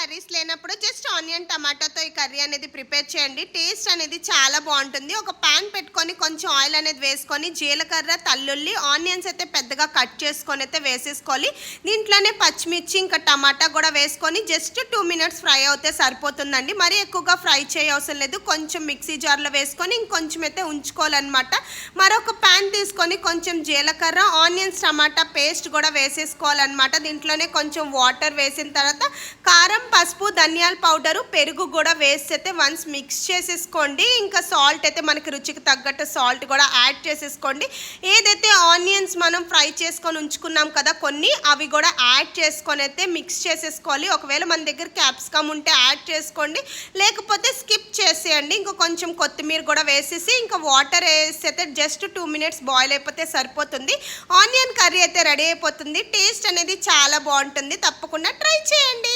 Curries లేనప్పుడు just onion టమాటాతో ఈ curry అనేది ప్రిపేర్ చేయండి. టేస్ట్ అనేది చాలా బాగుంటుంది. ఒక ప్యాన్ పెట్టుకొని కొంచెం ఆయిల్ అనేది వేసుకొని జీలకర్ర, తల్లుల్లి, ఆనియన్స్ అయితే పెద్దగా కట్ చేసుకొని అయితే వేసేసుకోవాలి. దీంట్లోనే పచ్చిమిర్చి ఇంకా టమాటా కూడా వేసుకొని జస్ట్ 2 మినిట్స్ ఫ్రై అవుతే సరిపోతుందండి. మరీ ఎక్కువగా ఫ్రై చేయవసరం లేదు. కొంచెం మిక్సీ జార్లో వేసుకొని ఇంకొంచెం అయితే ఉంచుకోవాలన్నమాట. మరొక ప్యాన్ తీసుకొని కొంచెం జీలకర్ర, ఆనియన్స్, టమాటా పేస్ట్ కూడా వేసేసుకోవాలన్నమాట. దీంట్లోనే కొంచెం వాటర్ వేసిన తర్వాత కారం, పసుపు, ధనియాల పౌడరు, పెరుగు కూడా వేసి అయితే వన్స్ మిక్స్ చేసేసుకోండి. ఇంకా సాల్ట్ అయితే మనకి రుచికి తగ్గట్టు సాల్ట్ కూడా యాడ్ చేసేసుకోండి. ఏదైతే ఆనియన్స్ మనం ఫ్రై చేసుకొని ఉంచుకున్నాం కదా కొన్ని, అవి కూడా యాడ్ చేసుకొని అయితే మిక్స్ చేసేసుకోవాలి. ఒకవేళ మన దగ్గర క్యాప్సికమ్ ఉంటే యాడ్ చేసుకోండి, లేకపోతే స్కిప్ చేసేయండి. ఇంకా కొంచెం కొత్తిమీర కూడా వేసేసి ఇంకా వాటర్ వేసి అయితే జస్ట్ 2 మినిట్స్ బాయిల్ అయిపోతే సరిపోతుంది. ఆనియన్ కర్రీ అయితే రెడీ అయిపోతుంది. టేస్ట్ అనేది చాలా బాగుంటుంది. తప్పకుండా ట్రై చేయండి.